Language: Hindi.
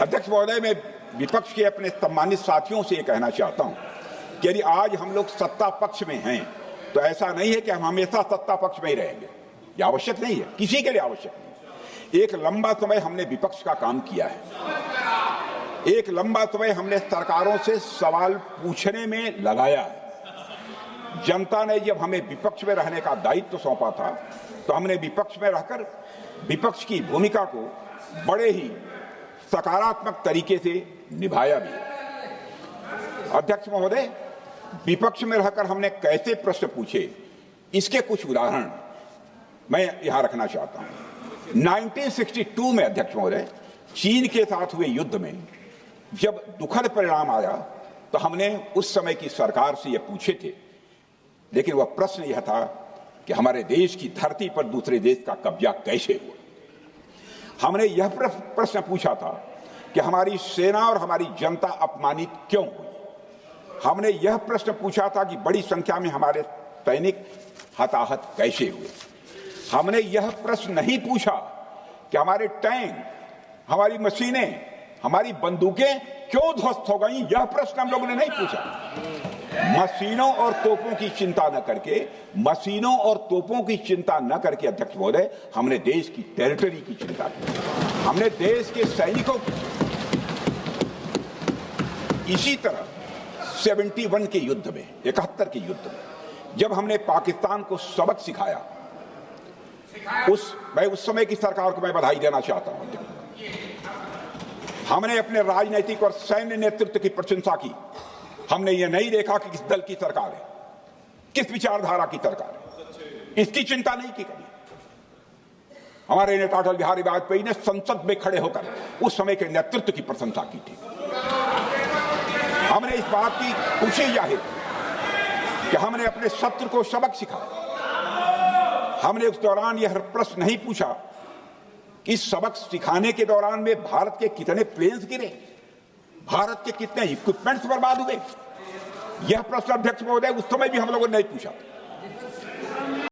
अध्यक्ष महोदय, मैं विपक्ष के अपने सम्मानित साथियों से ये कहना चाहता हूं कि यदि आज हम लोग सत्ता पक्ष में हैं तो ऐसा नहीं है कि हम हमेशा सत्ता पक्ष में ही रहेंगे। ये आवश्यक नहीं है, किसी के लिए आवश्यक नहीं। एक लंबा समय हमने विपक्ष का काम किया है, एक लंबा समय हमने सरकारों से सवाल पूछने में लगाया है। जनता ने जब हमें विपक्ष में रहने का दायित्व सौंपा था तो हमने विपक्ष में रहकर विपक्ष की भूमिका को बड़े ही सकारात्मक तरीके से निभाया भी। अध्यक्ष महोदय, विपक्ष में रहकर हमने कैसे प्रश्न पूछे, इसके कुछ उदाहरण मैं यहां रखना चाहता हूं। 1962 में अध्यक्ष महोदय, चीन के साथ हुए युद्ध में जब दुखद परिणाम आया तो हमने उस समय की सरकार से यह पूछे थे, लेकिन वह प्रश्न यह था कि हमारे देश की धरती पर दूसरे देश का कब्जा कैसे हुआ। हमने यह प्रश्न पूछा था कि हमारी सेना और हमारी जनता अपमानित क्यों हुई। हमने यह प्रश्न पूछा था कि बड़ी संख्या में हमारे सैनिक हताहत कैसे हुए। हमने यह प्रश्न नहीं पूछा कि हमारे टैंक, हमारी मशीनें, हमारी बंदूकें क्यों ध्वस्त हो गई। यह प्रश्न हम लोगों ने नहीं पूछा। मशीनों और तोपों की चिंता न करके, मशीनों और तोपों की चिंता न करके अध्यक्ष महोदय, हमने देश की टेरिटरी की चिंता की, हमने देश के सैनिकों की। इसी तरह 71 के युद्ध में, 71 के युद्ध में जब हमने पाकिस्तान को सबक सिखाया, मैं उस समय की सरकार को मैं बधाई देना चाहता हूं। हमने अपने राजनीतिक और सैन्य नेतृत्व की प्रशंसा की। हमने ये नहीं देखा कि किस दल की सरकार है, किस विचारधारा की सरकार है, इसकी चिंता नहीं की कभी। हमारे नेता अटल बिहारी वाजपेयी ने संसद में खड़े होकर उस समय के नेतृत्व की प्रशंसा की थी। हमने इस बात की खुशी जाहिर कि हमने अपने शत्रु को सबक सिखाया। हमने उस दौरान यह प्रश्न नहीं पूछा कि इस सबक सिखाने के दौरान में भारत के कितने प्लेन्स गिरे, भारत के कितने इक्विपमेंट्स बर्बाद हुए। यह प्रश्न अध्यक्ष महोदय उस समय भी हम लोगों ने नहीं पूछा।